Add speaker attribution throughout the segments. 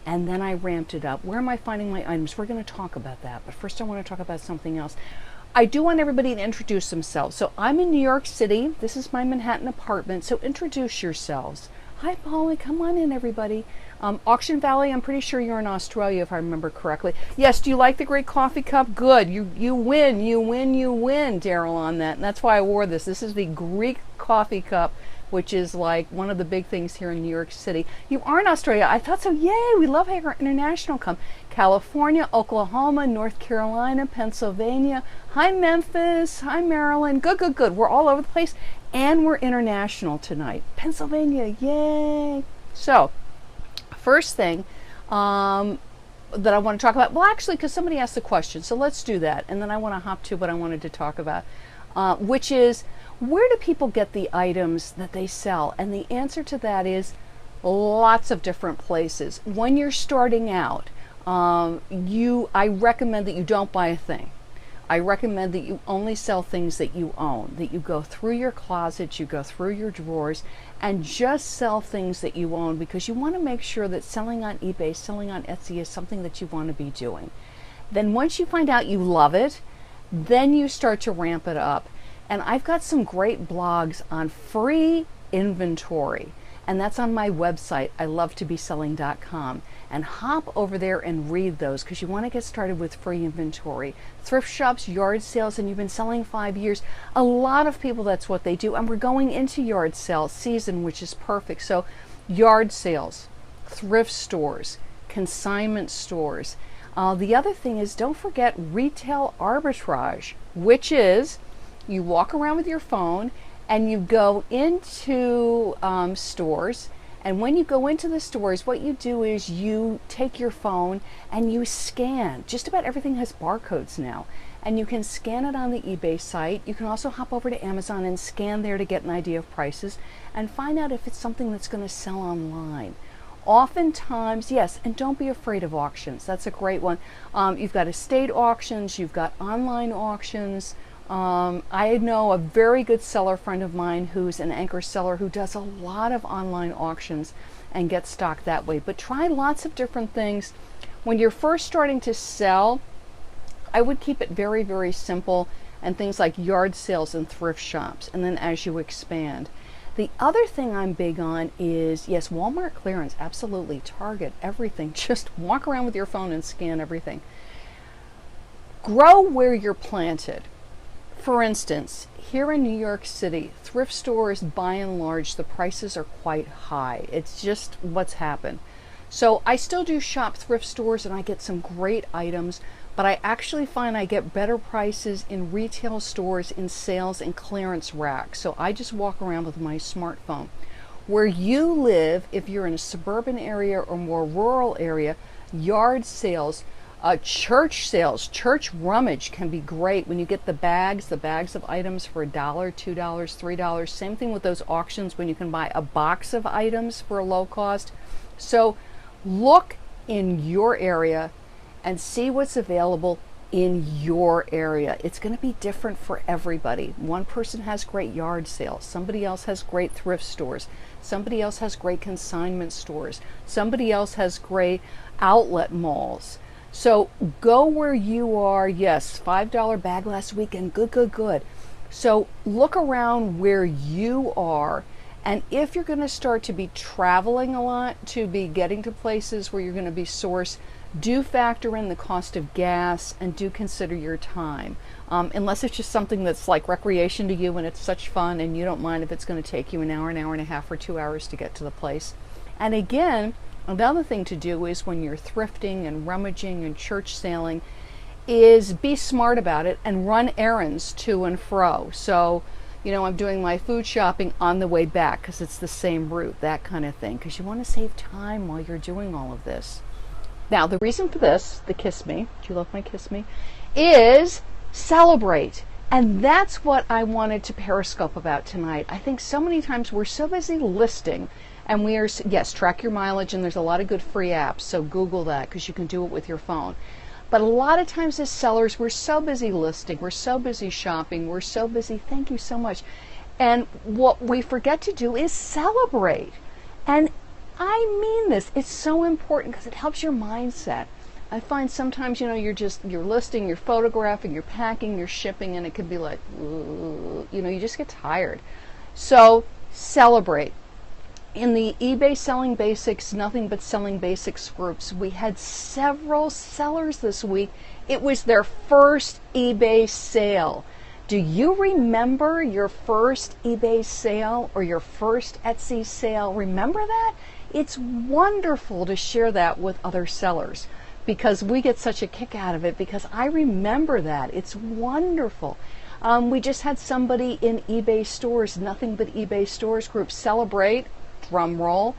Speaker 1: and then I ramped it up. Where am I finding my items? We're going to talk about that, but first I want to talk about something else. I do want everybody to introduce themselves. So I'm in New York City. This is my Manhattan apartment. So introduce yourselves. Hi, Polly. Come on in, everybody. Auction Valley, I'm pretty sure you're in Australia, if I remember correctly. Yes, do you like the great coffee cup? Good. You win, Terrill, on that. And that's why I wore this. This is the Greek coffee cup, which is like one of the big things here in New York City. You are in Australia. I thought so. Yay, we love having our international come. California, Oklahoma, North Carolina, Pennsylvania. Hi, Memphis. Hi, Maryland. Good. We're all over the place, and we're international tonight. Pennsylvania, yay. So, first thing that I want to talk about, well, actually, because somebody asked the question, so let's do that. And then I want to hop to what I wanted to talk about, which is, where do people get the items that they sell? And the answer to that is lots of different places. When you're starting out, I recommend that you don't buy a thing. I recommend that you only sell things that you own, that you go through your closets, you go through your drawers, and just sell things that you own, because you want to make sure that selling on eBay, selling on Etsy is something that you want to be doing. Then once you find out you love it, then you start to ramp it up. And I've got some great blogs on free inventory, and that's on my website, ilovetobeselling.com. And hop over there and read those, because you want to get started with free inventory. Thrift shops, yard sales, and you've been selling 5 years. A lot of people, that's what they do. And we're going into yard sale season, which is perfect. So yard sales, thrift stores, consignment stores. The other thing is, don't forget retail arbitrage, which is you walk around with your phone and you go into stores. And when you go into the stores, what you do is you take your phone and you scan. Just about everything has barcodes now. And you can scan it on the eBay site. You can also hop over to Amazon and scan there to get an idea of prices and find out if it's something that's going to sell online. Oftentimes, yes, and don't be afraid of auctions. That's a great one. You've got estate auctions, you've got online auctions. I know a very good seller friend of mine who's an anchor seller who does a lot of online auctions and gets stock that way. But try lots of different things. When you're first starting to sell, I would keep it very, very simple, and things like yard sales and thrift shops, and then as you expand. The other thing I'm big on is, yes, Walmart clearance, absolutely. Target, everything. Just walk around with your phone and scan everything. Grow where you're planted. For instance, here in New York City, thrift stores, by and large, the prices are quite high. It's just what's happened. So I still do shop thrift stores and I get some great items, but I actually find I get better prices in retail stores, in sales and clearance racks. So I just walk around with my smartphone. Where you live, if you're in a suburban area or more rural area, yard sales, church sales, church rummage can be great when you get the bags of items for $1, $2, $3. Same thing with those auctions when you can buy a box of items for a low cost. So look in your area and see what's available in your area. It's going to be different for everybody. One person has great yard sales, somebody else has great thrift stores, somebody else has great consignment stores, somebody else has great outlet malls. So go where you are. Yes, $5 bag last weekend. Good. So look around where you are. And if you're going to start to be traveling a lot, to be getting to places where you're going to be sourced, do factor in the cost of gas and do consider your time. Unless it's just something that's like recreation to you and it's such fun and you don't mind if it's going to take you an hour and a half, or 2 hours to get to the place. And again, another thing to do is when you're thrifting and rummaging and church sailing is be smart about it and run errands to and fro. So, you know, I'm doing my food shopping on the way back because it's the same route, that kind of thing, because you want to save time while you're doing all of this. Now, the reason for this, the kiss me, do you love my kiss me, is celebrate. And that's what I wanted to Periscope about tonight. I think so many times we're so busy listing. And we are, yes, track your mileage, and there's a lot of good free apps, so Google that because you can do it with your phone. But a lot of times as sellers, we're so busy listing, we're so busy shopping, we're so busy, thank you so much. And what we forget to do is celebrate. And I mean this. It's so important because it helps your mindset. I find sometimes, you're listing, you're photographing, you're packing, you're shipping, and it can be like, you just get tired. So celebrate. In the eBay Selling Basics, Nothing But Selling Basics groups, we had several sellers this week. It was their first eBay sale. Do you remember your first eBay sale or your first Etsy sale? Remember that? It's wonderful to share that with other sellers because we get such a kick out of it because I remember that. It's wonderful. We just had somebody in eBay Stores, Nothing But eBay Stores group celebrate, drum roll,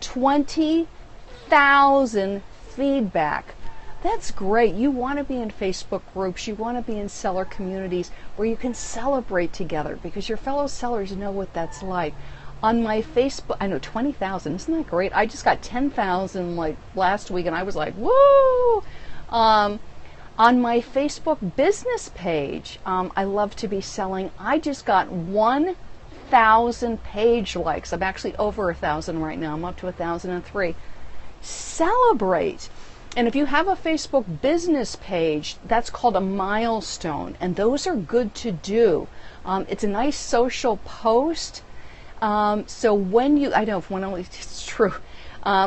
Speaker 1: 20,000 feedback. That's great. You want to be in Facebook groups. You want to be in seller communities where you can celebrate together because your fellow sellers know what that's like. On my Facebook, I know 20,000. Isn't that great? I just got 10,000 like last week, and I was like, woo! On my Facebook business page, I love to be selling. I just got 1,000 page likes. I'm actually over 1,000 right now. I'm up to 1,003. Celebrate. And if you have a Facebook business page, that's called a milestone, and those are good to do. It's a nice social post. So when you, I know if one only, it's true.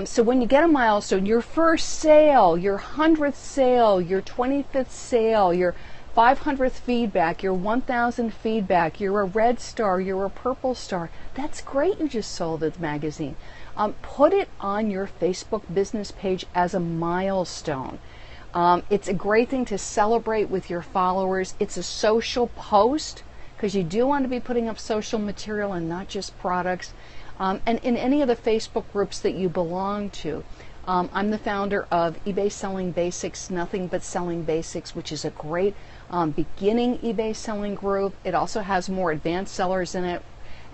Speaker 1: So when you get a milestone, your first sale, your 100th sale, your 25th sale, your 500th feedback, your 1,000 feedback, you're a red star, you're a purple star. That's great. You just sold the magazine. Put it on your Facebook business page as a milestone. It's a great thing to celebrate with your followers. It's a social post because you do want to be putting up social material and not just products. And in any of the Facebook groups that you belong to, I'm the founder of eBay Selling Basics, Nothing But Selling Basics, which is a great beginning eBay selling group. It also has more advanced sellers in it.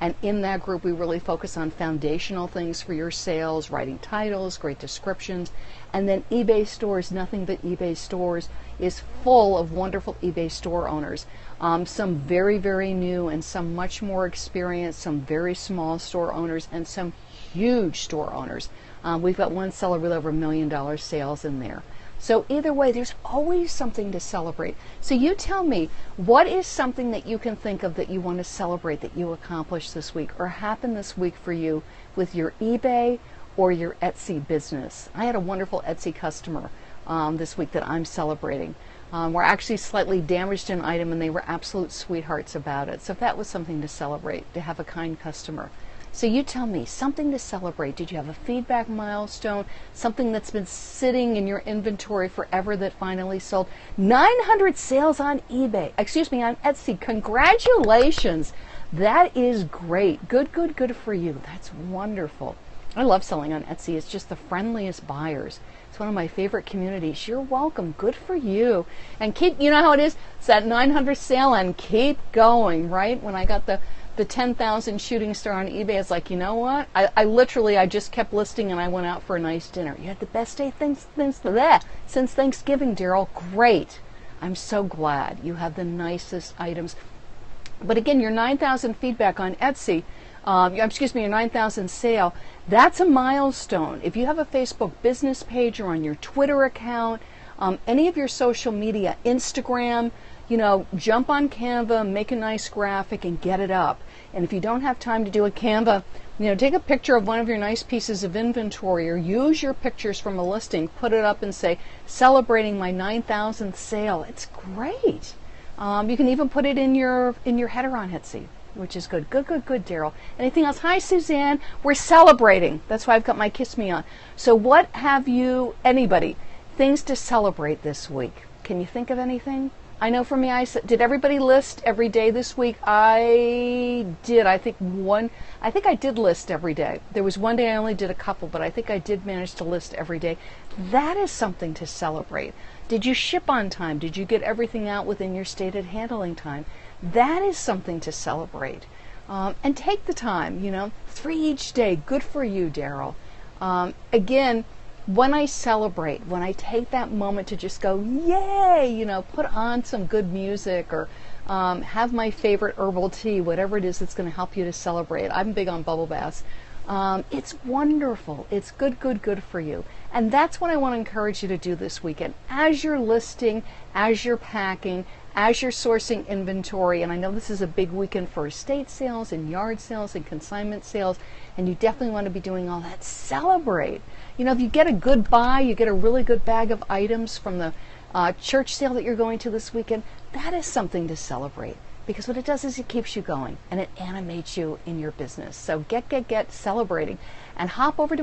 Speaker 1: And in that group, we really focus on foundational things for your sales, writing titles, great descriptions. And then eBay Stores, Nothing But eBay Stores, is full of wonderful eBay store owners. Some very, very new and some much more experienced, some very small store owners, and some huge store owners. We've got one seller with over $1 million sales in there. So either way, there's always something to celebrate. So you tell me, what is something that you can think of that you want to celebrate that you accomplished this week or happened this week for you with your eBay or your Etsy business? I had a wonderful Etsy customer this week that I'm celebrating. We're actually slightly damaged an item and they were absolute sweethearts about it. So that was something to celebrate, to have a kind customer. So you tell me, something to celebrate. Did you have a feedback milestone? Something that's been sitting in your inventory forever that finally sold? 900 sales on eBay, on Etsy. Congratulations. That is great. Good for you. That's wonderful. I love selling on Etsy. It's just the friendliest buyers. It's one of my favorite communities. You're welcome. Good for you. And keep, you know how it is? It's that 900 sale and keep going, right? When I got the 10,000 shooting star on eBay, it's like, you know what? I just kept listing and I went out for a nice dinner. You had the best day since Thanksgiving, Terrill. Great. I'm so glad you have the nicest items. But again, your 9,000 feedback on Etsy, your 9,000 sale, that's a milestone. If you have a Facebook business page or on your Twitter account, any of your social media, Instagram, jump on Canva, make a nice graphic and get it up. And if you don't have time to do a Canva, take a picture of one of your nice pieces of inventory or use your pictures from a listing, put it up and say, celebrating my 9,000th sale. It's great. You can even put it in your header on Etsy, which is good. Good, Terrill. Anything else? Hi, Suzanne. We're celebrating. That's why I've got my Kiss Me on. So what have you, anybody, things to celebrate this week? Can you think of anything? I know for me, did everybody list every day this week? I did. I think I did list every day. There was one day I only did a couple, but I think I did manage to list every day. That is something to celebrate. Did you ship on time? Did you get everything out within your stated handling time? That is something to celebrate. And take the time, 3 each day. Good for you, Terrill. Again, when I celebrate, when I take that moment to just go, yay, put on some good music or have my favorite herbal tea, whatever it is that's going to help you to celebrate. I'm big on bubble baths. It's wonderful. It's good, good, good for you. And that's what I want to encourage you to do this weekend. As you're listing, as you're packing, as you're sourcing inventory, and I know this is a big weekend for estate sales and yard sales and consignment sales, and you definitely want to be doing all that. Celebrate. You know, if you get a good buy, you get a really good bag of items from the church sale that you're going to this weekend, that is something to celebrate. Because what it does is it keeps you going and it animates you in your business. So get celebrating, and hop over to my